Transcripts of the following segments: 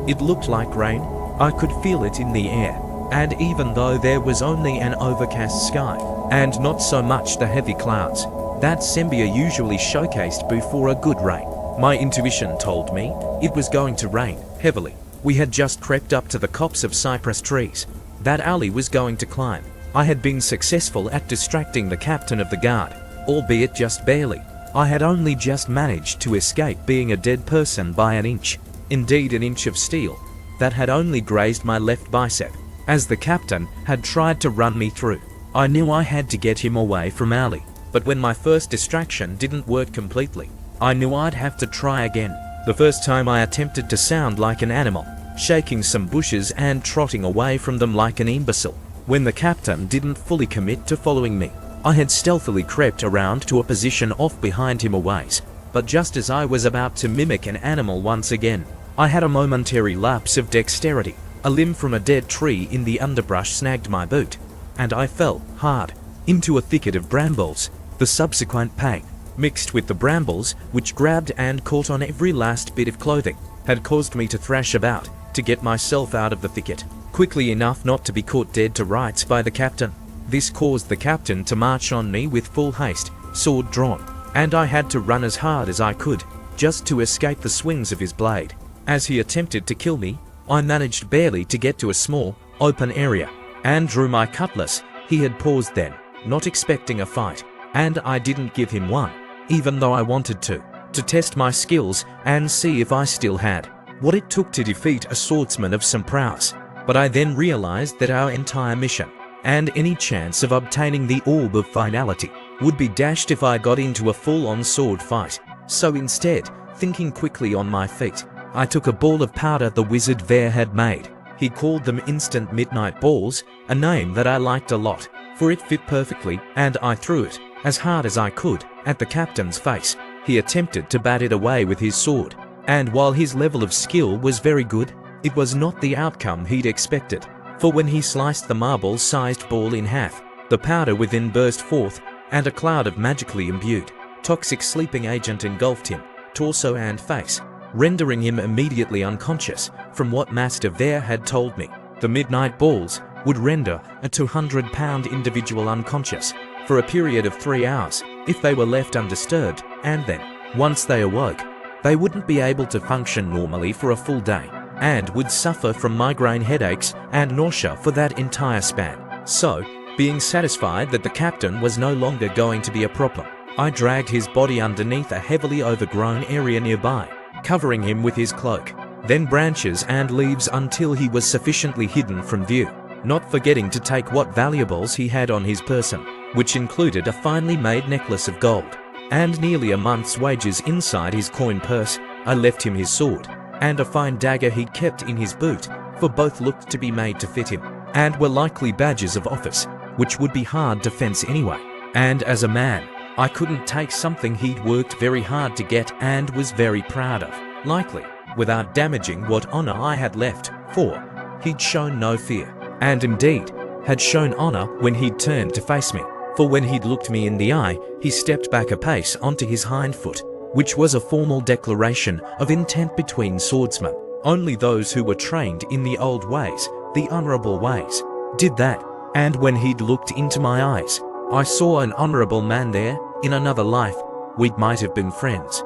It looked like rain. I could feel it in the air. And even though there was only an overcast sky, and not so much the heavy clouds that Sembia usually showcased before a good rain, my intuition told me it was going to rain heavily. We had just crept up to the copse of cypress trees that Ali was going to climb. I had been successful at distracting the captain of the guard, albeit just barely. I had only just managed to escape being a dead person by an inch, indeed an inch of steel, that had only grazed my left bicep, as the captain had tried to run me through. I knew I had to get him away from Ali, but when my first distraction didn't work completely, I knew I'd have to try again. The first time I attempted to sound like an animal, shaking some bushes and trotting away from them like an imbecile. When the captain didn't fully commit to following me, I had stealthily crept around to a position off behind him a ways, but just as I was about to mimic an animal once again, I had a momentary lapse of dexterity. A limb from a dead tree in the underbrush snagged my boot, and I fell hard into a thicket of brambles. The subsequent pain, mixed with the brambles, which grabbed and caught on every last bit of clothing, had caused me to thrash about to get myself out of the thicket, quickly enough not to be caught dead to rights by the captain. This caused the captain to march on me with full haste, sword drawn, and I had to run as hard as I could, just to escape the swings of his blade. As he attempted to kill me, I managed barely to get to a small, open area, and drew my cutlass. He had paused then, not expecting a fight, and I didn't give him one, even though I wanted to test my skills and see if I still had what it took to defeat a swordsman of some prowess. But I then realized that our entire mission, and any chance of obtaining the Orb of Finality, would be dashed if I got into a full-on sword fight. So instead, thinking quickly on my feet, I took a ball of powder the wizard Vare had made. He called them instant midnight balls, a name that I liked a lot, for it fit perfectly, and I threw it, as hard as I could, at the captain's face. He attempted to bat it away with his sword, and while his level of skill was very good, it was not the outcome he'd expected, for when he sliced the marble-sized ball in half, the powder within burst forth, and a cloud of magically imbued, toxic sleeping agent engulfed him, torso and face, rendering him immediately unconscious. From what Master Vare had told me, the midnight balls would render a 200-pound individual unconscious for a period of 3 hours if they were left undisturbed, and then, once they awoke, they wouldn't be able to function normally for a full day, and would suffer from migraine headaches and nausea for that entire span. So, being satisfied that the captain was no longer going to be a problem, I dragged his body underneath a heavily overgrown area nearby, covering him with his cloak, then branches and leaves until he was sufficiently hidden from view, not forgetting to take what valuables he had on his person, which included a finely made necklace of gold, and nearly a month's wages inside his coin purse. I left him his sword, and a fine dagger he'd kept in his boot, for both looked to be made to fit him, and were likely badges of office, which would be hard to fence anyway. And as a man, I couldn't take something he'd worked very hard to get and was very proud of, likely, without damaging what honor I had left, for he'd shown no fear, and indeed, had shown honor when he'd turned to face me, for when he'd looked me in the eye, he stepped back a pace onto his hind foot, which was a formal declaration of intent between swordsmen. Only those who were trained in the old ways, the honorable ways, did that, and when he'd looked into my eyes, I saw an honorable man there. In another life, we might have been friends.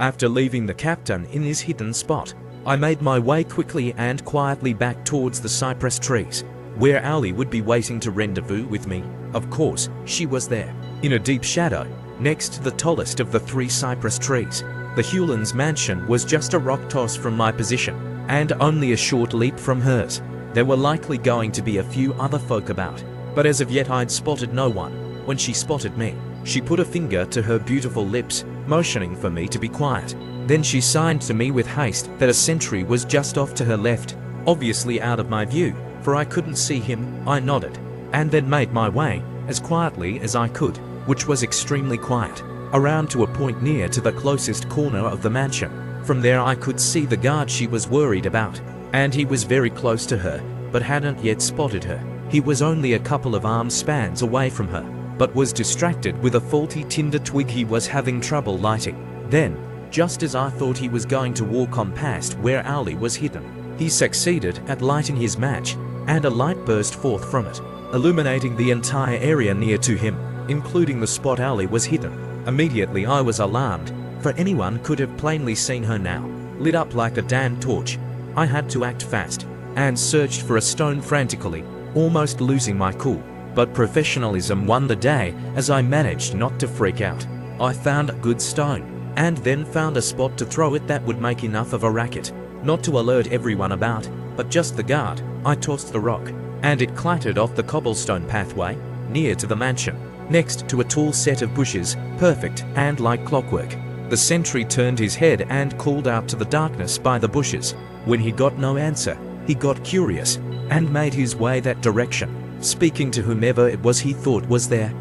After leaving the captain in his hidden spot, I made my way quickly and quietly back towards the cypress trees, where Ali would be waiting to rendezvous with me. Of course, she was there, in a deep shadow, next to the tallest of the 3 cypress trees. The Hewlands' mansion was just a rock toss from my position, and only a short leap from hers. There were likely going to be a few other folk about, but as of yet I'd spotted no one. When she spotted me, she put a finger to her beautiful lips, motioning for me to be quiet. Then she signed to me with haste that a sentry was just off to her left, obviously out of my view, for I couldn't see him. I nodded, and then made my way, as quietly as I could, which was extremely quiet, around to a point near to the closest corner of the mansion. From there I could see the guard she was worried about, and he was very close to her, but hadn't yet spotted her. He was only a couple of arm spans away from her, but was distracted with a faulty tinder twig he was having trouble lighting. Then, just as I thought he was going to walk on past where OWLIE was hidden. He succeeded at lighting his match, and a light burst forth from it, illuminating the entire area near to him, including the spot OWLIE was hidden. Immediately I was alarmed, for anyone could have plainly seen her now, lit up like a damn torch. I had to act fast, and searched for a stone frantically, almost losing my cool. But professionalism won the day as I managed not to freak out. I found a good stone, and then found a spot to throw it that would make enough of a racket, not to alert everyone about, but just the guard. I tossed the rock, and it clattered off the cobblestone pathway, near to the mansion, next to a tall set of bushes, perfect and like clockwork. The sentry turned his head and called out to the darkness by the bushes. When he got no answer, he got curious, and made his way that direction, speaking to whomever it was he thought was there.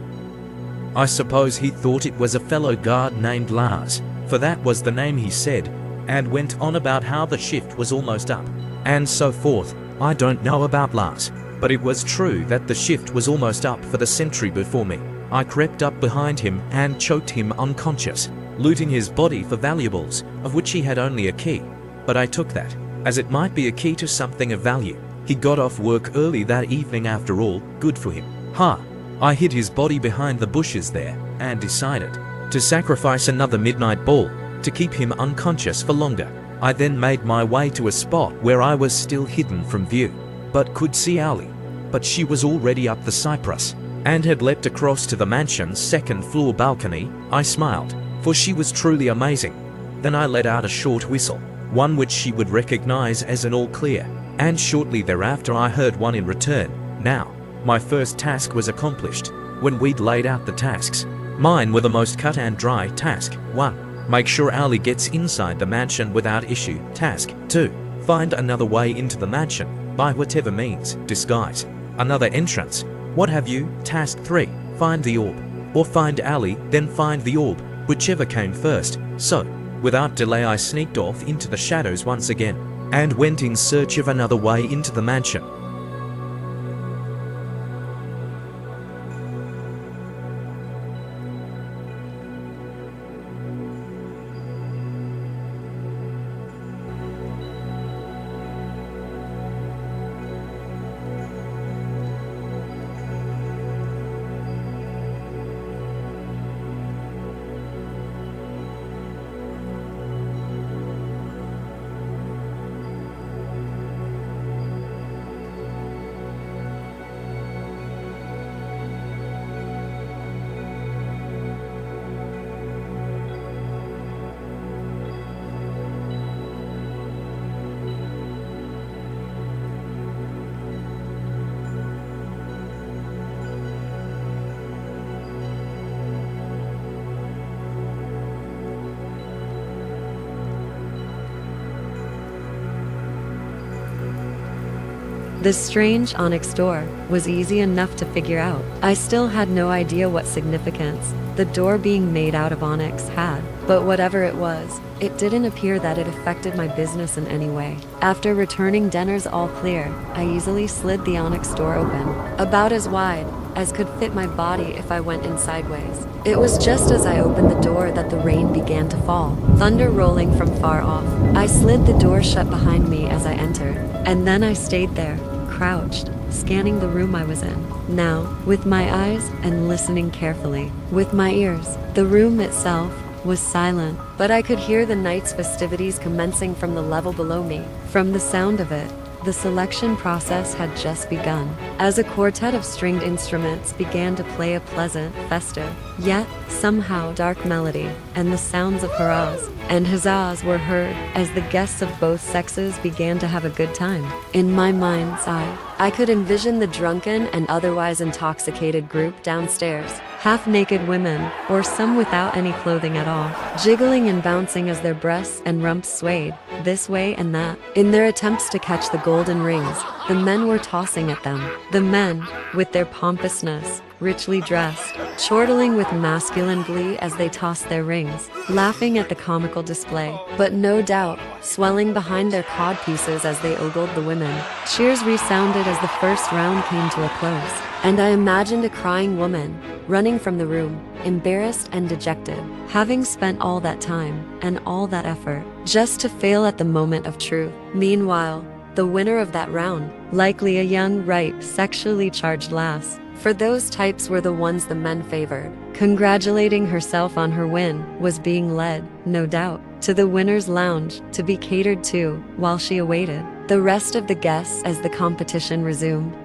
I suppose he thought it was a fellow guard named Lars, for that was the name he said, and went on about how the shift was almost up, and so forth. I don't know about Lars, but it was true that the shift was almost up for the sentry before me. I crept up behind him and choked him unconscious, looting his body for valuables, of which he had only a key. But I took that, as it might be a key to something of value. He got off work early that evening after all, good for him. I hid his body behind the bushes there, and decided to sacrifice another midnight ball, to keep him unconscious for longer. I then made my way to a spot where I was still hidden from view, but could see OWLIE. But she was already up the cypress, and had leapt across to the mansion's second-floor balcony. I smiled, for she was truly amazing. Then I let out a short whistle, one which she would recognize as an all clear, and shortly thereafter I heard one in return. Now, my first task was accomplished. When we'd laid out the tasks, mine were the most cut and dry. Task 1. Make sure OWLIE gets inside the mansion without issue. Task 2. Find another way into the mansion, by whatever means, disguise, another entrance, what have you. Task 3. Find the orb, or find OWLIE, then find the orb, whichever came first. So, without delay I sneaked off into the shadows once again, and went in search of another way into the mansion. This strange onyx door was easy enough to figure out. I still had no idea what significance the door being made out of onyx had, but whatever it was, it didn't appear that it affected my business in any way. After returning Denner's all clear, I easily slid the onyx door open, about as wide as could fit my body if I went in sideways. It was just as I opened the door that the rain began to fall, thunder rolling from far off. I slid the door shut behind me as I entered, and then I stayed there, crouched, scanning the room I was in. Now, with my eyes and listening carefully, with my ears, the room itself was silent, but I could hear the night's festivities commencing from the level below me. From the sound of it, the selection process had just begun, as a quartet of stringed instruments began to play a pleasant, festive, yet somehow dark melody, and the sounds of hurrahs and huzzahs were heard as the guests of both sexes began to have a good time. In my mind's eye, I could envision the drunken and otherwise intoxicated group downstairs, half-naked women, or some without any clothing at all, jiggling and bouncing as their breasts and rumps swayed, this way and that. In their attempts to catch the golden rings, the men were tossing at them. The men, with their pompousness, richly dressed, chortling with masculine glee as they tossed their rings, laughing at the comical display, but no doubt, swelling behind their codpieces as they ogled the women. Cheers resounded as the first round came to a close, and I imagined a crying woman running from the room, embarrassed and dejected, having spent all that time and all that effort just to fail at the moment of truth. Meanwhile, the winner of that round, likely a young, ripe, sexually charged lass, for those types were the ones the men favored, congratulating herself on her win, was being led, no doubt, to the winner's lounge to be catered to while she awaited the rest of the guests as the competition resumed.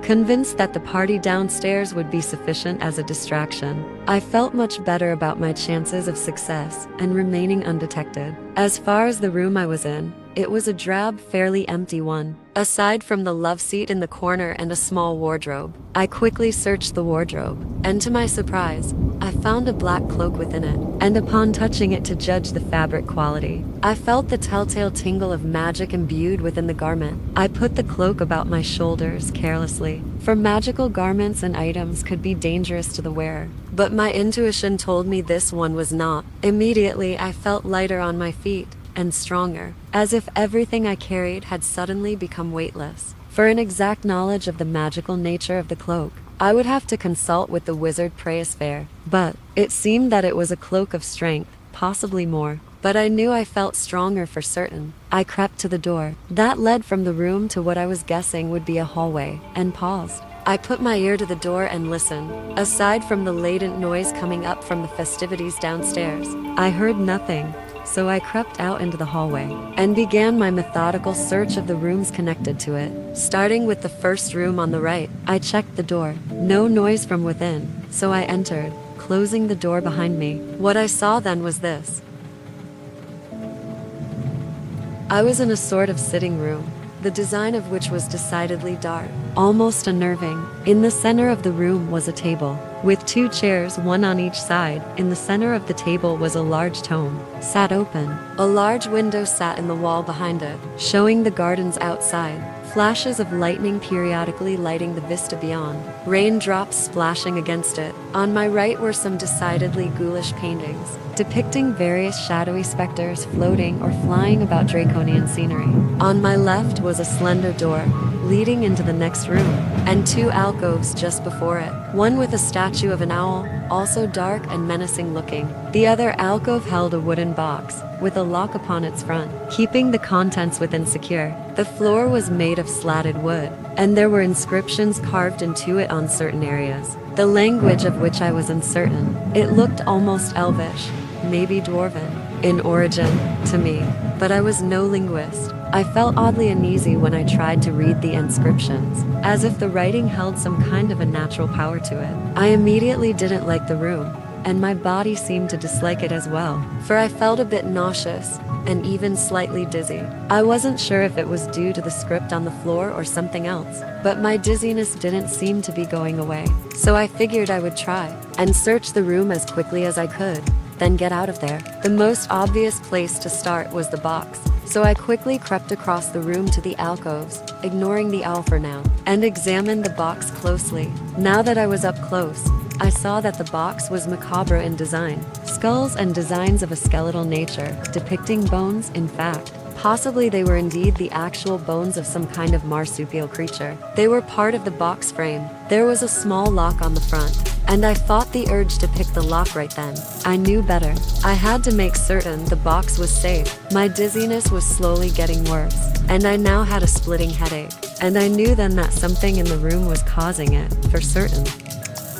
Convinced that the party downstairs would be sufficient as a distraction, I felt much better about my chances of success and remaining undetected. As far as the room I was in, it was a drab, fairly empty one. Aside from the love seat in the corner and a small wardrobe, I quickly searched the wardrobe, and to my surprise, I found a black cloak within it, and upon touching it to judge the fabric quality, I felt the telltale tingle of magic imbued within the garment. I put the cloak about my shoulders carelessly, for magical garments and items could be dangerous to the wearer. But my intuition told me this one was not. Immediately, I felt lighter on my feet, and stronger, as if everything I carried had suddenly become weightless. For an exact knowledge of the magical nature of the cloak, I would have to consult with the wizard Praesphere, but it seemed that it was a cloak of strength, possibly more. But I knew I felt stronger for certain. I crept to the door that led from the room to what I was guessing would be a hallway, and paused. I put my ear to the door and listened. Aside from the latent noise coming up from the festivities downstairs, I heard nothing. So I crept out into the hallway and began my methodical search of the rooms connected to it. Starting with the first room on the right, I checked the door. No noise from within, so I entered, closing the door behind me. What I saw then was this. I was in a sort of sitting room, the design of which was decidedly dark, almost unnerving. In the center of the room was a table, with 2 chairs, one on each side. In the center of the table was a large tome, sat open. A large window sat in the wall behind it, showing the gardens outside, flashes of lightning periodically lighting the vista beyond, raindrops splashing against it. On my right were some decidedly ghoulish paintings, depicting various shadowy specters floating or flying about draconian scenery. On my left was a slender door, leading into the next room, and 2 alcoves just before it, one with a statue of an owl, also dark and menacing looking. The other alcove held a wooden box, with a lock upon its front, keeping the contents within secure. The floor was made of slatted wood, and there were inscriptions carved into it on certain areas, the language of which I was uncertain. It looked almost elvish, maybe dwarven, in origin, to me, but I was no linguist. I felt oddly uneasy when I tried to read the inscriptions, as if the writing held some kind of a natural power to it. I immediately didn't like the room, and my body seemed to dislike it as well, for I felt a bit nauseous, and even slightly dizzy. I wasn't sure if it was due to the script on the floor or something else, but my dizziness didn't seem to be going away, so I figured I would try, and search the room as quickly as I could, then get out of there. The most obvious place to start was the box, so I quickly crept across the room to the alcoves, ignoring the owl for now, and examined the box closely. Now that I was up close, I saw that the box was macabre in design, skulls and designs of a skeletal nature, depicting bones, in fact. Possibly they were indeed the actual bones of some kind of marsupial creature. They were part of the box frame. There was a small lock on the front, and I fought the urge to pick the lock right then. I knew better. I had to make certain the box was safe. My dizziness was slowly getting worse, and I now had a splitting headache, and I knew then that something in the room was causing it, for certain.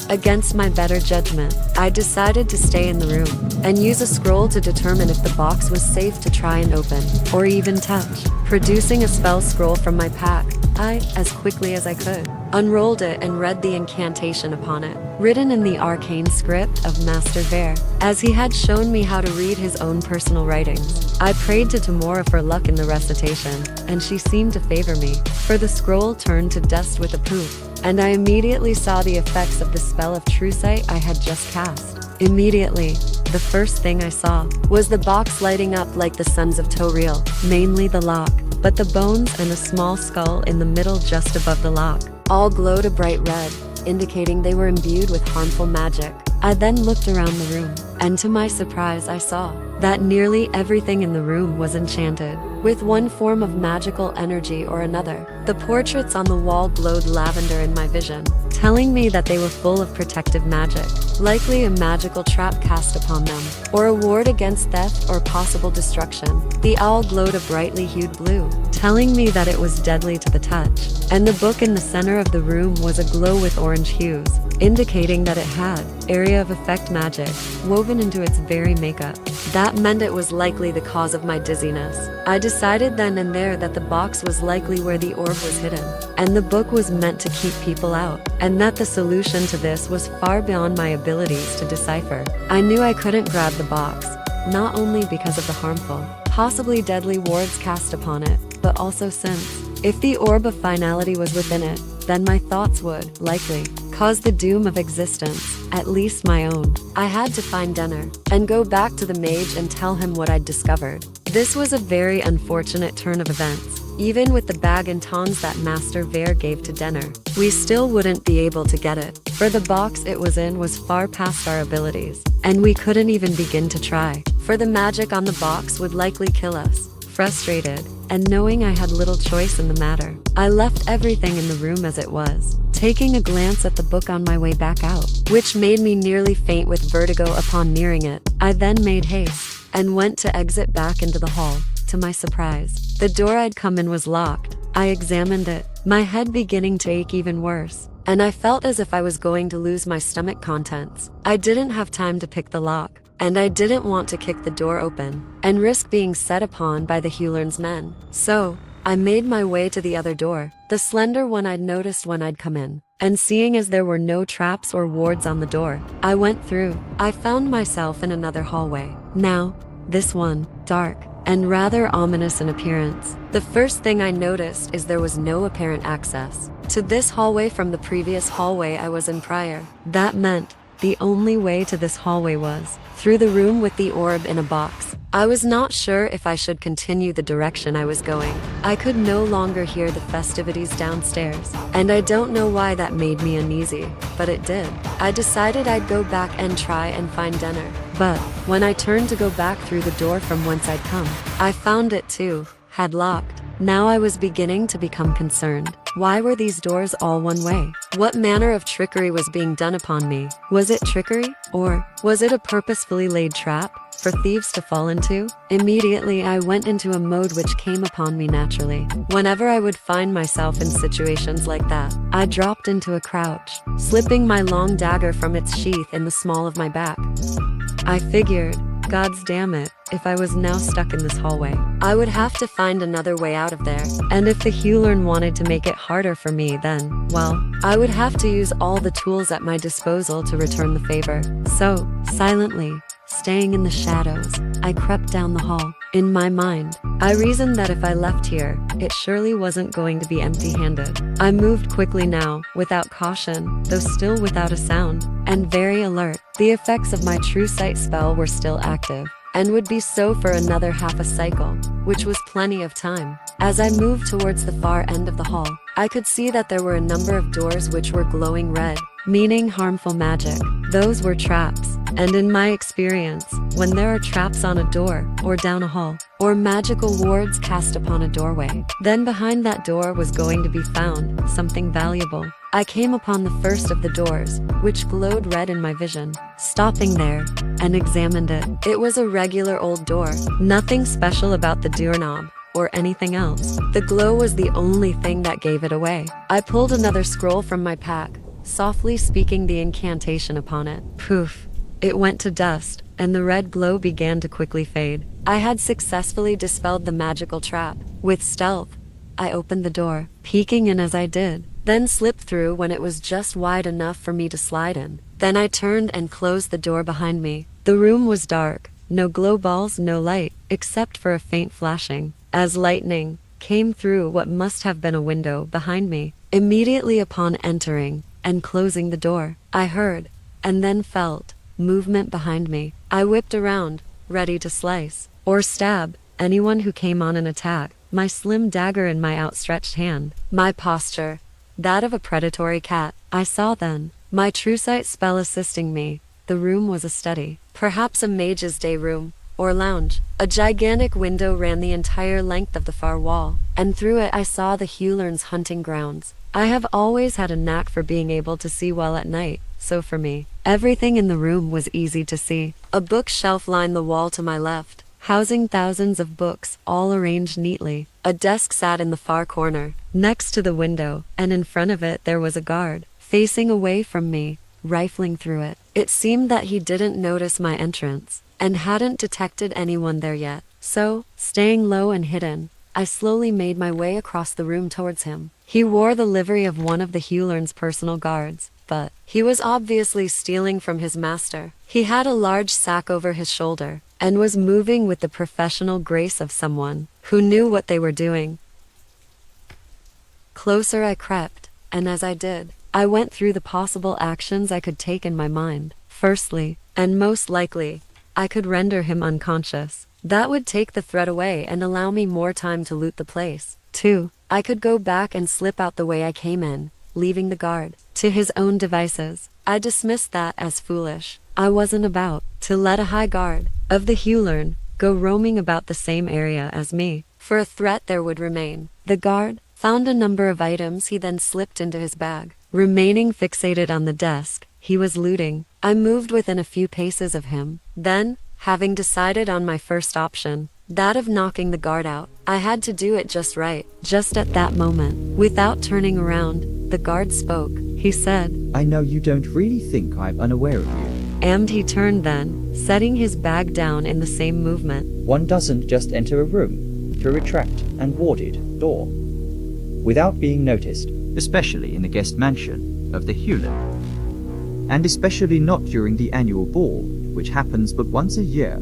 Against my better judgment, I decided to stay in the room and use a scroll to determine if the box was safe to try and open, or even touch. Producing a spell scroll from my pack, I, as quickly as I could, unrolled it and read the incantation upon it, written in the arcane script of Master Vare, as he had shown me how to read his own personal writings. I prayed to Tamora for luck in the recitation, and she seemed to favor me, for the scroll turned to dust with a poof, and I immediately saw the effects of the spell of true sight I had just cast. Immediately, the first thing I saw was the box lighting up like the Sons of Toriel, mainly the lock, but the bones and a small skull in the middle just above the lock all glowed a bright red, indicating they were imbued with harmful magic. I then looked around the room, and to my surprise I saw that nearly everything in the room was enchanted, with one form of magical energy or another. The portraits on the wall glowed lavender in my vision, telling me that they were full of protective magic, likely a magical trap cast upon them, or a ward against theft or possible destruction. The owl glowed a brightly hued blue, telling me that it was deadly to the touch, and the book in the center of the room was aglow with orange hues, indicating that it had area of effect magic woven into its very makeup. That meant it was likely the cause of my dizziness. I decided then and there that the box was likely where the orb was hidden, and the book was meant to keep people out, and that the solution to this was far beyond my abilities to decipher. I knew I couldn't grab the box, not only because of the harmful, possibly deadly wards cast upon it, but also since, if the orb of finality was within it, then my thoughts would, likely, cause the doom of existence, at least my own. I had to find Denner, and go back to the mage and tell him what I'd discovered. This was a very unfortunate turn of events. Even with the bag and tongs that Master Vare gave to Denner, we still wouldn't be able to get it, for the box it was in was far past our abilities, and we couldn't even begin to try, for the magic on the box would likely kill us. Frustrated, and knowing I had little choice in the matter, I left everything in the room as it was, taking a glance at the book on my way back out, which made me nearly faint with vertigo upon nearing it. I then made haste, and went to exit back into the hall. To my surprise, the door I'd come in was locked. I examined it, my head beginning to ache even worse, and I felt as if I was going to lose my stomach contents. I didn't have time to pick the lock, and I didn't want to kick the door open and risk being set upon by the Hulerns' men. So, I made my way to the other door, the slender one I'd noticed when I'd come in, and seeing as there were no traps or wards on the door, I went through. I found myself in another hallway. Now, this one, dark, and rather ominous in appearance. The first thing I noticed is there was no apparent access to this hallway from the previous hallway I was in prior. That meant the only way to this hallway was through the room with the orb in a box. I was not sure if I should continue the direction I was going. I could no longer hear the festivities downstairs, and I don't know why that made me uneasy, but it did. I decided I'd go back and try and find Denner, but when I turned to go back through the door from whence I'd come, I found it too had locked. Now I was beginning to become concerned. Why were these doors all one way? What manner of trickery was being done upon me? Was it trickery? Or was it a purposefully laid trap for thieves to fall into? Immediately I went into a mode which came upon me naturally. Whenever I would find myself in situations like that, I dropped into a crouch, slipping my long dagger from its sheath in the small of my back. I figured, God's damn it, if I was now stuck in this hallway, I would have to find another way out of there. And if the Hulern wanted to make it harder for me, then, well, I would have to use all the tools at my disposal to return the favor. So, silently, staying in the shadows, I crept down the hall. In my mind, I reasoned that if I left here, it surely wasn't going to be empty-handed. I moved quickly now, without caution, though still without a sound, and very alert. The effects of my true sight spell were still active, and would be so for another half a cycle, which was plenty of time. As I moved towards the far end of the hall, I could see that there were a number of doors which were glowing red, meaning harmful magic. Those were traps, and in my experience, when there are traps on a door, or down a hall, or magical wards cast upon a doorway, then behind that door was going to be found something valuable. I came upon the first of the doors, which glowed red in my vision. Stopping there, and examined it. It was a regular old door, nothing special about the doorknob or anything else. The glow was the only thing that gave it away. I pulled another scroll from my pack, softly speaking the incantation upon it. Poof! It went to dust, and the red glow began to quickly fade. I had successfully dispelled the magical trap. With stealth, I opened the door, peeking in as I did, then slipped through when it was just wide enough for me to slide in. Then I turned and closed the door behind me. The room was dark, no glow balls, no light, except for a faint flashing, as lightning came through what must have been a window behind me. Immediately upon entering and closing the door, I heard, and then felt, movement behind me. I whipped around, ready to slice, or stab, anyone who came on an attack, my slim dagger in my outstretched hand. My posture, that of a predatory cat. I saw then, my true sight spell assisting me, the room was a study, perhaps a mage's day room, or lounge. A gigantic window ran the entire length of the far wall, and through it I saw the Hulerns' hunting grounds. I have always had a knack for being able to see well at night, so for me, everything in the room was easy to see. A bookshelf lined the wall to my left, housing thousands of books, all arranged neatly. A desk sat in the far corner, next to the window, and in front of it there was a guard, facing away from me, rifling through it. It seemed that he didn't notice my entrance, and hadn't detected anyone there yet. So, staying low and hidden, I slowly made my way across the room towards him. He wore the livery of one of the Hewlern's personal guards, but he was obviously stealing from his master. He had a large sack over his shoulder, and was moving with the professional grace of someone who knew what they were doing. Closer I crept, and as I did, I went through the possible actions I could take in my mind. Firstly, and most likely, I could render him unconscious. That would take the threat away and allow me more time to loot the place. 2. I could go back and slip out the way I came in, leaving the guard to his own devices. I dismissed that as foolish. I wasn't about to let a high guard of the Hewlern go roaming about the same area as me, for a threat there would remain. The guard found a number of items he then slipped into his bag. Remaining fixated on the desk he was looting, I moved within a few paces of him. Then, having decided on my first option, that of knocking the guard out, I had to do it just right. Just at that moment, without turning around, the guard spoke. He said, "I know you don't really think I'm unaware of you. and he turned then, setting his bag down in the same movement. One doesn't just enter a room through a trapped and warded door without being noticed, especially in the guest mansion of the Hewlern. And especially not during the annual ball, which happens but once a year."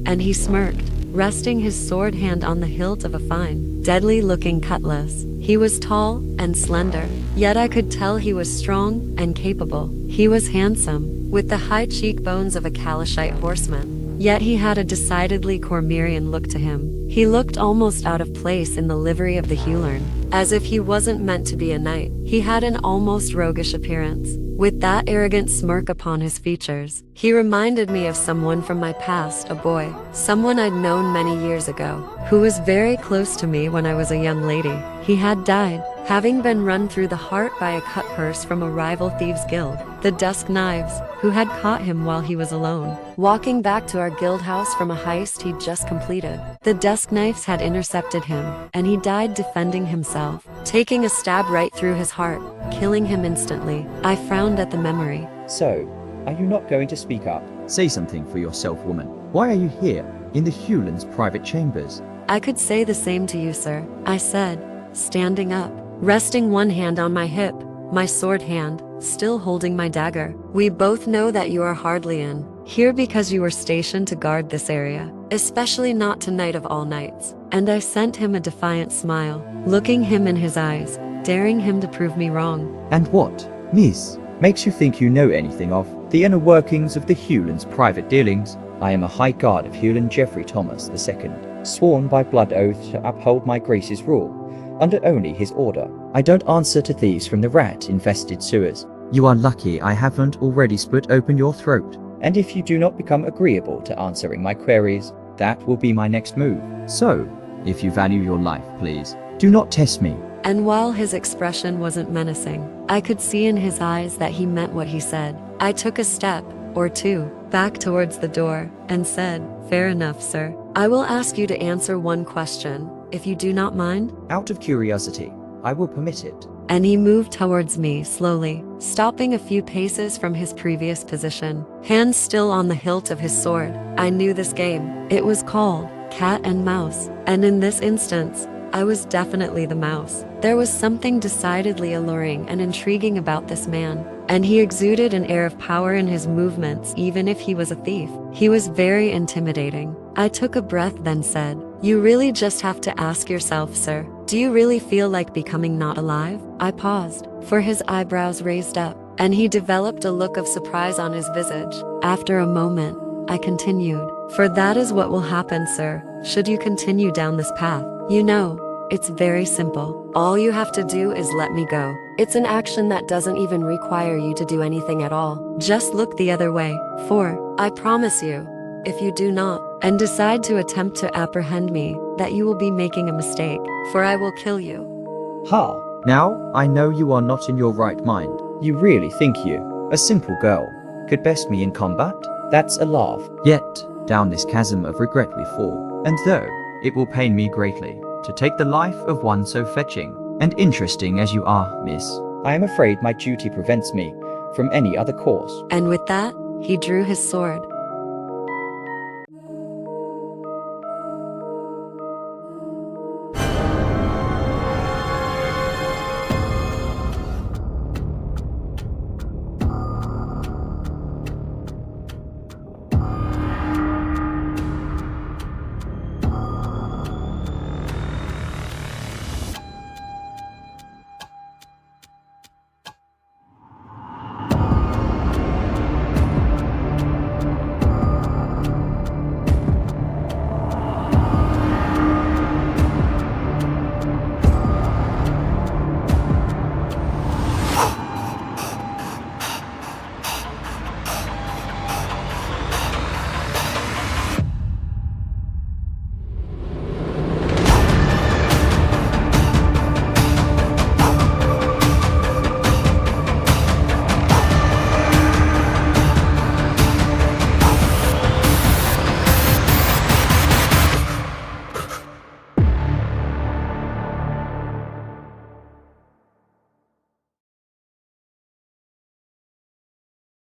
And he smirked, resting his sword hand on the hilt of a fine, deadly-looking cutlass. He was tall and slender, yet I could tell he was strong and capable. He was handsome, with the high cheekbones of a Kalashite horseman, yet he had a decidedly Cormyrean look to him. He looked almost out of place in the livery of the Hewlern, as if he wasn't meant to be a knight. He had an almost roguish appearance, with that arrogant smirk upon his features. He reminded me of someone from my past, a boy, someone I'd known many years ago, who was very close to me when I was a young lady. He had died, having been run through the heart by a cutpurse from a rival thieves' guild, the Dusk Knives, who had caught him while he was alone, walking back to our guild house from a heist he'd just completed. The Dusk Knives had intercepted him, and he died defending himself, taking a stab right through his heart, killing him instantly. I frowned at the memory. "So, are you not going to speak up? Say something for yourself, woman. Why are you here, in the Hewlern's private chambers?" "I could say the same to you, sir," I said, standing up, resting one hand on my hip, my sword hand still holding my dagger. "We both know that you are hardly in here because you were stationed to guard this area, especially not tonight of all nights." And I sent him a defiant smile, looking him in his eyes, daring him to prove me wrong. "And what, miss, makes you think you know anything of the inner workings of the Hewlern's private dealings? I am a High Guard of Hewlern Geoffrey Thomas II, sworn by blood oath to uphold my grace's rule, under only his order. I don't answer to thieves from the rat-infested sewers. You are lucky I haven't already split open your throat. And if you do not become agreeable to answering my queries, that will be my next move. So, if you value your life, please, do not test me." And while his expression wasn't menacing, I could see in his eyes that he meant what he said. I took a step or two back towards the door and said, "Fair enough, sir. I will ask you to answer one question, if you do not mind." "Out of curiosity, I will permit it." And he moved towards me slowly, stopping a few paces from his previous position, hands still on the hilt of his sword. I knew this game. It was called cat and mouse, and in this instance, I was definitely the mouse. There was something decidedly alluring and intriguing about this man, and he exuded an air of power in his movements even if he was a thief. He was very intimidating. I took a breath then said, "You really just have to ask yourself, sir, do you really feel like becoming not alive?" I paused, for his eyebrows raised up, and he developed a look of surprise on his visage. After a moment, I continued, "For that is what will happen, sir, should you continue down this path. You know, it's very simple. All you have to do is let me go. It's an action that doesn't even require you to do anything at all. Just look the other way, for, I promise you, if you do not, and decide to attempt to apprehend me, that you will be making a mistake, for I will kill you." "Ha! Now, I know you are not in your right mind. You really think you, a simple girl, could best me in combat? That's a laugh. Yet, down this chasm of regret we fall. And though it will pain me greatly to take the life of one so fetching and interesting as you are, miss, I am afraid my duty prevents me from any other course. And with that, he drew his sword